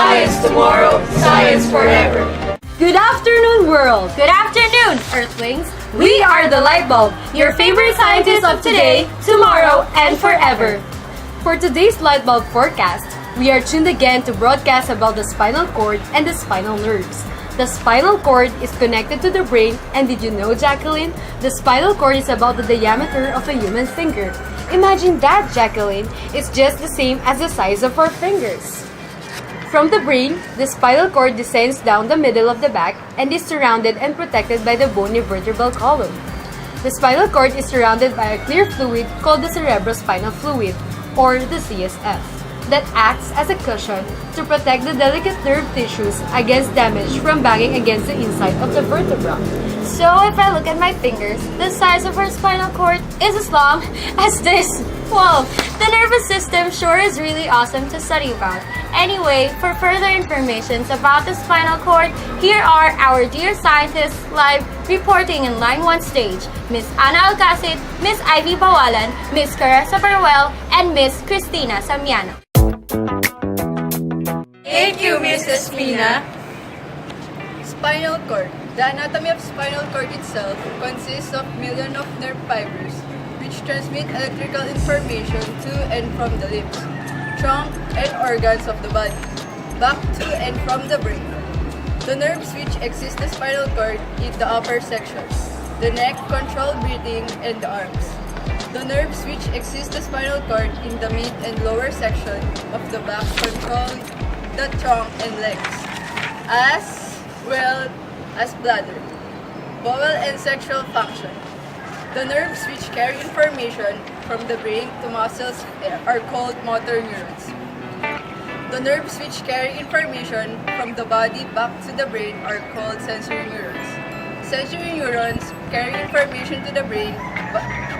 Science tomorrow, science forever. Good afternoon, world! Good afternoon, Earthlings! We are the Light Bulb, your favorite scientists of today, tomorrow, and forever. For today's Light Bulb forecast, we are tuned again to broadcast about the spinal cord and the spinal nerves. The spinal cord is connected to the brain, and did you know, Jacqueline? The spinal cord is about the diameter of a human finger. Imagine that, Jacqueline. It's just the same as the size of our fingers. From the brain, the spinal cord descends down the middle of the back and is surrounded and protected by the bony vertebral column. The spinal cord is surrounded by a clear fluid called the cerebrospinal fluid, or the CSF, that acts as a cushion to protect the delicate nerve tissues against damage from banging against the inside of the vertebra. So if I look at my fingers, the size of our spinal cord is as long as this. Wow, the nervous system sure is really awesome to study about. Anyway, for further information about the spinal cord, here are our dear scientists live reporting in Line 1 stage, Miss Ana Alcacid, Miss Ivy Bawalan, Miss Caressa Barwell, and Miss Cristina Samiano. Thank you, Mrs. Mina. Spinal cord. The anatomy of spinal cord itself consists of millions of nerve fibers which transmit electrical information to and from the limbs, trunk, and organs of the body, back to and from the brain. The nerves which exist in the spinal cord in the upper section, the neck control breathing, and the arms. The nerves which exist in the spinal cord in the mid and lower section of the back control the trunk and legs, as well as bladder, bowel, and sexual function. The nerves which carry information from the brain to muscles are called motor neurons. The nerves which carry information from the body back to the brain are called sensory neurons. Sensory neurons carry information to the brain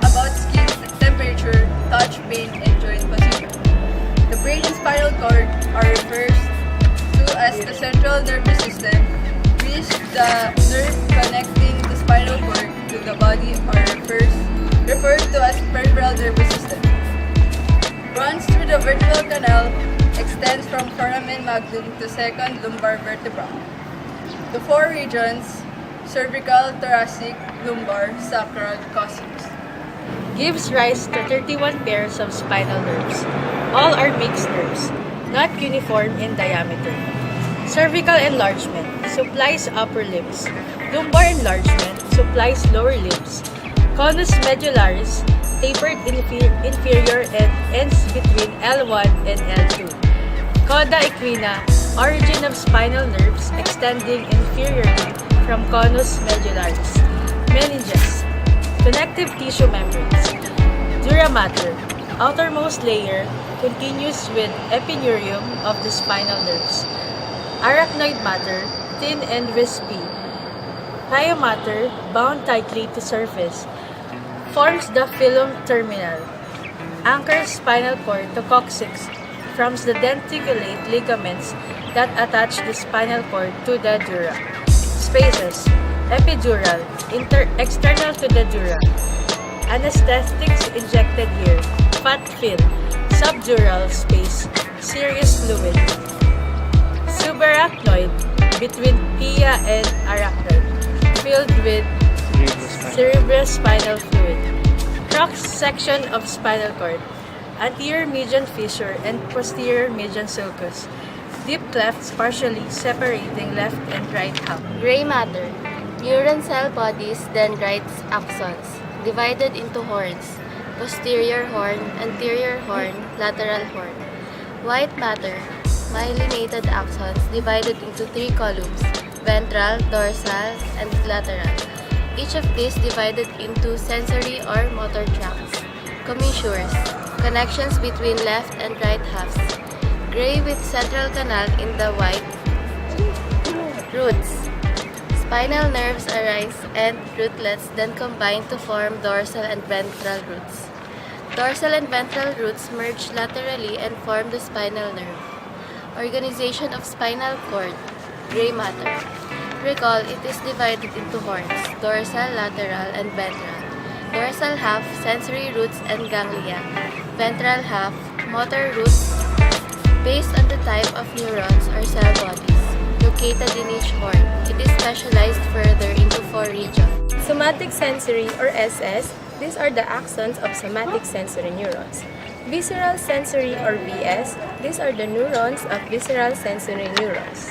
about skin temperature, touch, pain, and joint position. The brain and spinal cord are referred to as the central nervous system, which the nerve connecting the spinal cord to the body are referred to as peripheral nervous system. Runs through the vertebral canal, extends from foramen magnum to second lumbar vertebra. The four regions, cervical, thoracic, lumbar, sacral, coccyx, gives rise to 31 pairs of spinal nerves. All are mixed nerves, not uniform in diameter. Cervical enlargement supplies upper limbs. Lumbar enlargement supplies lower limbs. Conus medullaris, tapered inferior and ends between L1 and L2. Cauda equina, origin of spinal nerves extending inferiorly from conus medullaris. Meninges, connective tissue membranes. Dura mater, outermost layer, continues with epineurium of the spinal nerves. Arachnoid matter, thin and wispy. Pyomatter, bound tightly to surface, forms the phylum terminal. Anchors spinal cord to coccyx, forms the denticulate ligaments that attach the spinal cord to the dura. Spaces, epidural, external to the dura. Anesthetics injected here. Fat fill, subdural space, serous fluid. Subarachnoid, between pia and arachnoid, filled with cerebrospinal fluid. Cross-section of spinal cord, anterior median fissure and posterior median sulcus. Deep clefts partially separating left and right half. Gray matter, neuron cell bodies, dendrites, axons, divided into horns, posterior horn, anterior horn, lateral horn. White matter, myelinated axons divided into 3 columns, ventral, dorsal, and lateral. Each of these divided into sensory or motor tracts. Commissures, connections between left and right halves. Gray with central canal in the white. Roots, spinal nerves arise and rootlets then combine to form dorsal and ventral roots. Dorsal and ventral roots merge laterally and form the spinal nerve. Organization of spinal cord, gray matter. Recall, it is divided into horns, dorsal, lateral, and ventral. Dorsal half, sensory roots and ganglia. Ventral half, motor roots Based on the type of neurons or cell bodies located in each horn, it is specialized further into 4 regions. Somatic sensory or SS, these are the axons of somatic sensory neurons. Visceral sensory or VS, these are the neurons of visceral sensory neurons.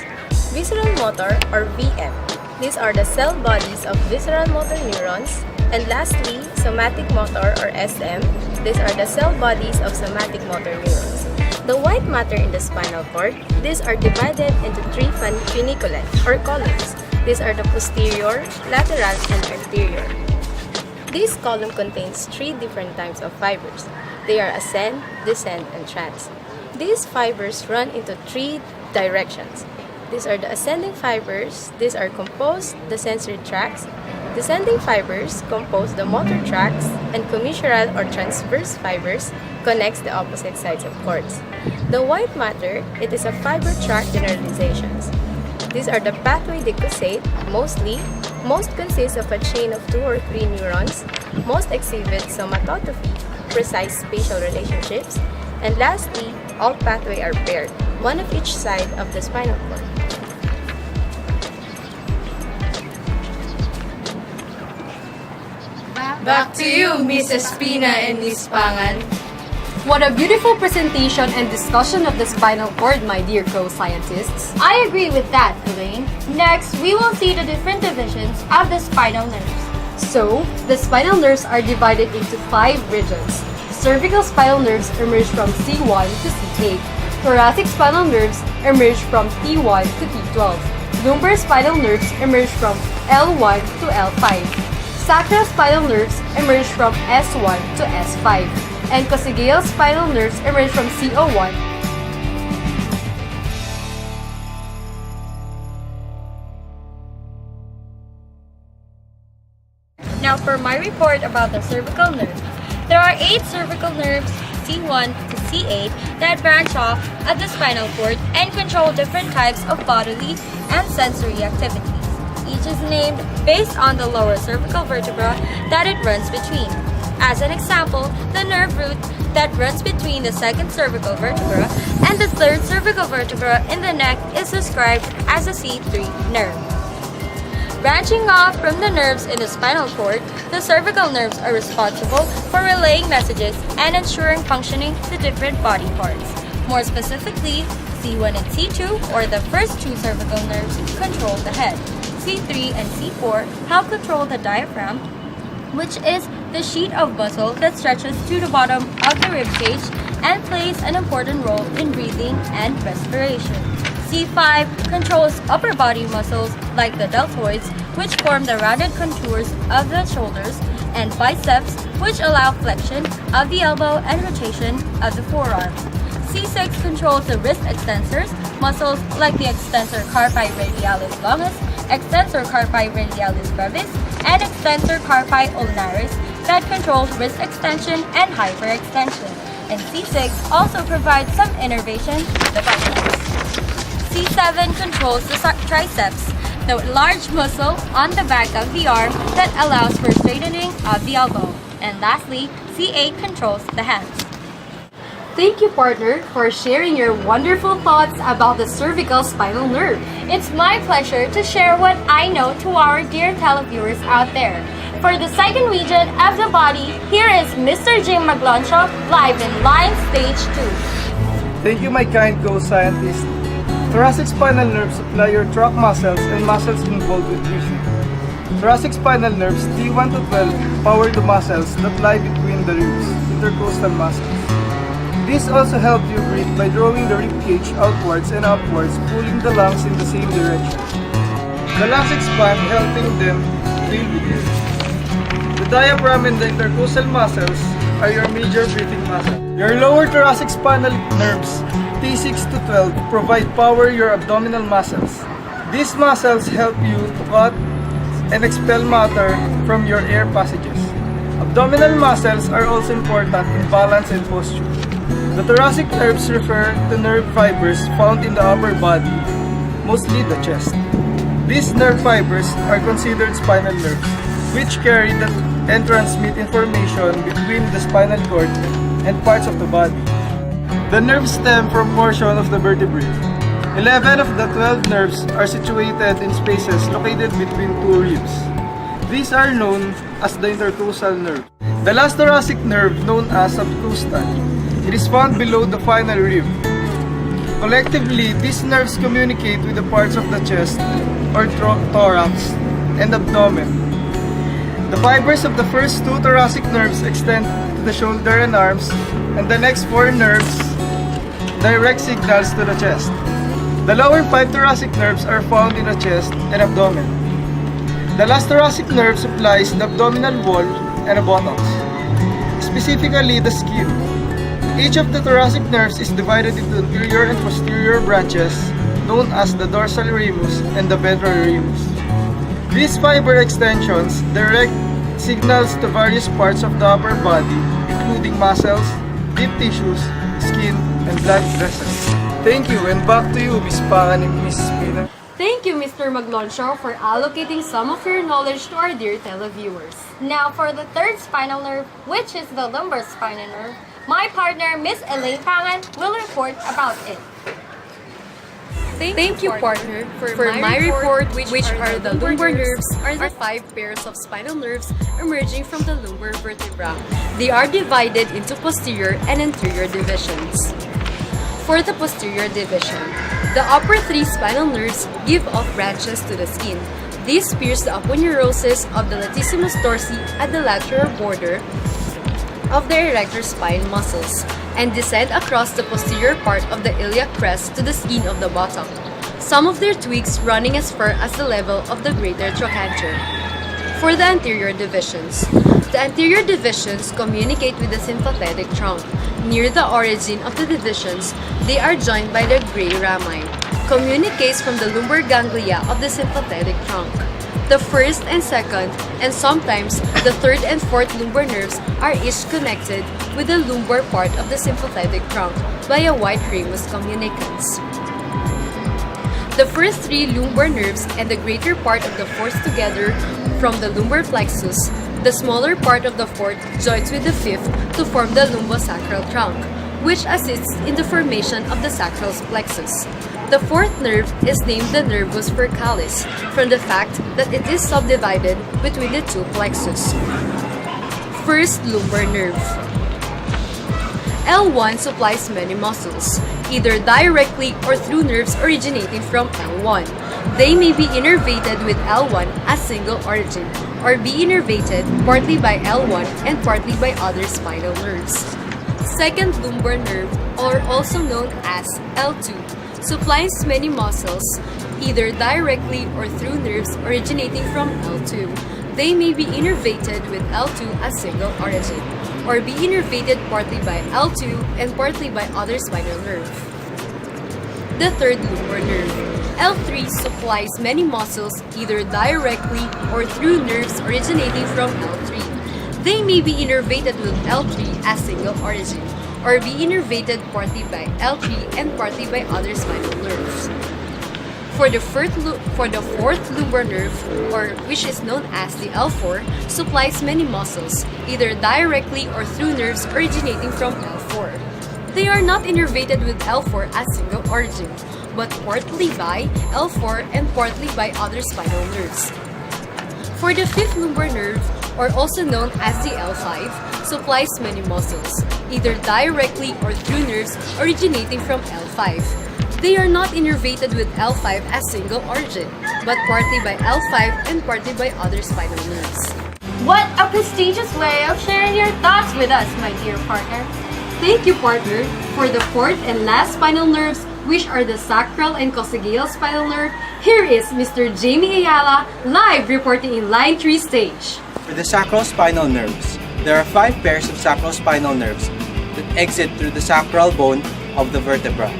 Visceral motor or VM, these are the cell bodies of visceral motor neurons. And lastly, somatic motor or SM, these are the cell bodies of somatic motor neurons. The white matter in the spinal cord, these are divided into 3 funiculae or columns. These are the posterior, lateral, and anterior. This column contains 3 different types of fibers. They are ascend, descend, and trans. These fibers run into 3 directions. These are the ascending fibers. These are composed the sensory tracts. Descending fibers compose the motor tracts, and commissural or transverse fibers connects the opposite sides of cords. The white matter, it is a fiber tract generalizations. These are the pathway decussate. Most consist of a chain of 2 or 3 neurons. Most exhibit somatotrophy, precise spatial relationships. And lastly, all pathway are paired, one of each side of the spinal cord. Back to you, Mrs. Pina and Miss Pangan. What a beautiful presentation and discussion of the spinal cord, my dear co-scientists. I agree with that, Elaine. Next, we will see the different divisions of the spinal nerves. So, the spinal nerves are divided into 5 regions. Cervical spinal nerves emerge from C1 to C8. Thoracic spinal nerves emerge from T1 to T12. Lumbar spinal nerves emerge from L1 to L5. Sacral spinal nerves emerge from S1 to S5. And coccygeal spinal nerves emerge from CO1. Now for my report about the cervical nerve. There are 8 cervical nerves, C1 to C8, that branch off at the spinal cord and control different types of bodily and sensory activities. Each is named based on the lower cervical vertebra that it runs between. As an example, the nerve root that runs between the 2nd cervical vertebra and the 3rd cervical vertebra in the neck is described as a C3 nerve. Branching off from the nerves in the spinal cord, the cervical nerves are responsible for relaying messages and ensuring functioning to different body parts. More specifically, C1 and C2, or the first 2 cervical nerves, control the head. C3 and C4 help control the diaphragm, which is the sheet of muscle that stretches to the bottom of the rib cage and plays an important role in breathing and respiration. C5 controls upper body muscles like the deltoids, which form the rounded contours of the shoulders, and biceps, which allow flexion of the elbow and rotation of the forearm. C6 controls the wrist extensors, muscles like the extensor carpi radialis longus, extensor carpi radialis brevis, and extensor carpi ulnaris that controls wrist extension and hyperextension. And C6 also provides some innervation to the biceps. C7 controls the triceps, the large muscle on the back of the arm that allows for straightening of the elbow. And lastly, C8 controls the hands. Thank you, partner, for sharing your wonderful thoughts about the cervical spinal nerve. It's my pleasure to share what I know to our dear televiewers out there. For the second region of the body, here is Mr. Jim Magloncho live in Line Stage 2. Thank you, my kind co-scientist. Thoracic spinal nerves supply your trunk muscles and muscles involved with breathing. Thoracic spinal nerves T1 to 12 power the muscles that lie between the ribs, intercostal muscles. These also help you breathe by drawing the rib cage outwards and upwards, pulling the lungs in the same direction. The lungs expand, helping them fill with air. The diaphragm and the intercostal muscles are your major breathing muscles. Your lower thoracic spinal nerves, T6 to 12, provide power your abdominal muscles. These muscles help you to cut and expel matter from your air passages. Abdominal muscles are also important in balance and posture. The thoracic nerves refer to nerve fibers found in the upper body, mostly the chest. These nerve fibers are considered spinal nerves, which carry and transmit information between the spinal cord and parts of the body. The nerves stem from portion of the vertebrae. 11 of the 12 nerves are situated in spaces located between two ribs. These are known as the intercostal nerve. The last thoracic nerve, known as subcostal, it is found below the final rib. Collectively, these nerves communicate with the parts of the chest or thorax and abdomen. The fibers of the first two thoracic nerves extend to the shoulder and arms, and the next four nerves direct signals to the chest. The lower 5 thoracic nerves are found in the chest and abdomen. The last thoracic nerve supplies the abdominal wall and the buttocks, specifically the skin. Each of the thoracic nerves is divided into anterior and posterior branches known as the dorsal ramus and the ventral ramus. These fiber extensions direct signals to various parts of the upper body, including muscles, deep tissues, skin, and blood vessels. Thank you, and back to you, Miss Pangan and Miss Spinal. Thank you, Mr. Maglonshaw, for allocating some of your knowledge to our dear televiewers. Now for the third spinal nerve, which is the lumbar spinal nerve, my partner, Miss Elaine Pangan, will report about it. Thank you, partner, for my report, which are the lumbar nerves, are the 5 pairs of spinal nerves emerging from the lumbar vertebra. They are divided into posterior and anterior divisions. For the posterior division, the upper 3 spinal nerves give off branches to the skin. These pierce the aponeurosis of the latissimus dorsi at the lateral border of the erector spine muscles and descend across the posterior part of the iliac crest to the skin of the bottom. Some of their twigs running as far as the level of the greater trochanter. For the anterior divisions, the anterior divisions communicate with the sympathetic trunk. Near the origin of the divisions, they are joined by the gray rami, communicates from the lumbar ganglia of the sympathetic trunk. The first and second, and sometimes the third and fourth lumbar nerves are each connected with the lumbar part of the sympathetic trunk by a white ramus communicans. The first 3 lumbar nerves and the greater part of the fourth together from the lumbar plexus. The smaller part of the fourth joins with the fifth to form the lumbosacral trunk, which assists in the formation of the sacral plexus. The fourth nerve is named the nervus vercalis from the fact that it is subdivided between the 2 plexus. First lumbar nerve. L1 supplies many muscles, either directly or through nerves originating from L1. They may be innervated with L1 as single origin, or be innervated partly by L1 and partly by other spinal nerves. Second lumbar nerve, or also known as L2, supplies many muscles, either directly or through nerves originating from L2. They may be innervated with L2 as single origin, or be innervated partly by L2 and partly by other spinal nerve. The third lumbar nerve, L3, supplies many muscles either directly or through nerves originating from L3. They may be innervated with L3 as single origin, or be innervated partly by L3 and partly by other spinal nerves. For the fourth lumbar nerve, or which is known as the L4, supplies many muscles, either directly or through nerves originating from L4. They are not innervated with L4 as single origin, but partly by L4 and partly by other spinal nerves. For the fifth lumbar nerve, or also known as the L5, supplies many muscles, either directly or through nerves originating from L5. They are not innervated with L5 as single origin, but partly by L5 and partly by other spinal nerves. What a prestigious way of sharing your thoughts with us, my dear partner. Thank you, partner. For the fourth and last spinal nerves, which are the sacral and coccygeal spinal nerve, here is Mr. Jamie Ayala, live reporting in Line 3 stage. For the sacral spinal nerves, there are 5 pairs of sacral spinal nerves that exit through the sacral bone of the vertebra.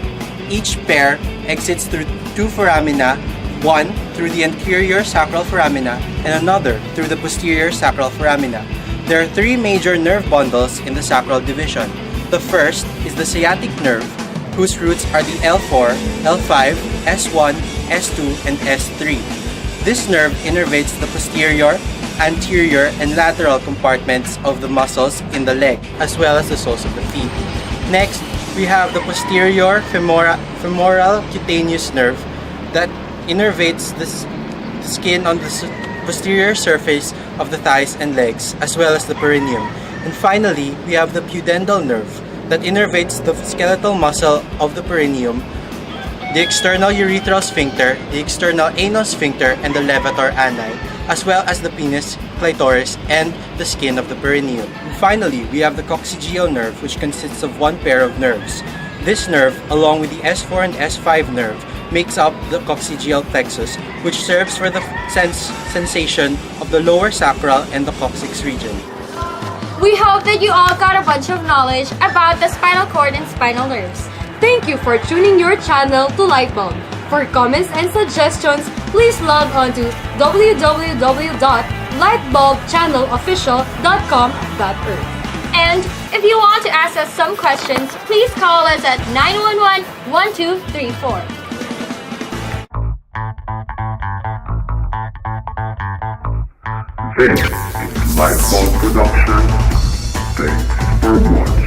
Each pair exits through 2 foramina, one through the anterior sacral foramina and another through the posterior sacral foramina. There are 3 major nerve bundles in the sacral division. The first is the sciatic nerve, whose roots are the L4, L5, S1, S2, and S3. This nerve innervates the posterior, anterior, and lateral compartments of the muscles in the leg, as well as the soles of the feet. Next we have the posterior femoral cutaneous nerve that innervates the skin on the posterior surface of the thighs and legs, as well as the perineum. And finally, we have the pudendal nerve that innervates the skeletal muscle of the perineum, the external urethral sphincter, the external anal sphincter, and the levator ani, as well as the penis, clitoris, and the skin of the perineum. And finally, we have the coccygeal nerve, which consists of one pair of nerves. This nerve, along with the S4 and S5 nerve, makes up the coccygeal plexus, which serves for the sensation of the lower sacral and the coccyx region. We hope that you all got a bunch of knowledge about the spinal cord and spinal nerves. Thank you for tuning your channel to Lightbulb. For comments and suggestions, please log on to www.lightbulbchannelofficial.com.earth. And if you want to ask us some questions, please call us at 911-1234. This is Lightbulb Production. Thanks for watching.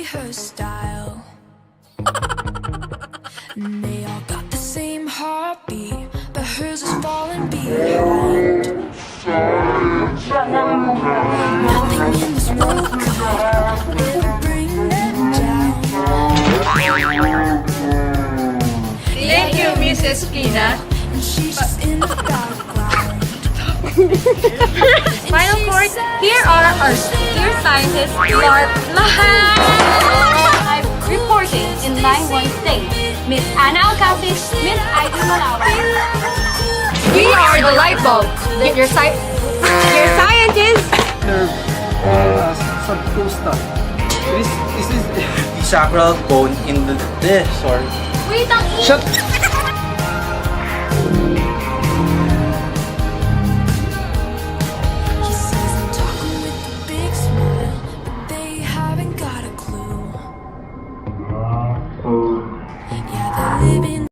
Her style. And they all got the same heartbeat, but hers is falling behind. Nothing in this world could ever bring them down. Thank you, Mrs. Pina. And she's just in the background. Spinal cord, here are our dear scientists who are live reporting in line 1 state. Miss Anna Alcasi, Miss Ivy Malawa. We are the Lightbulb. Your scientists. Nerve subcosta. This is The sacral bone in the sorry. Wait, ang shut.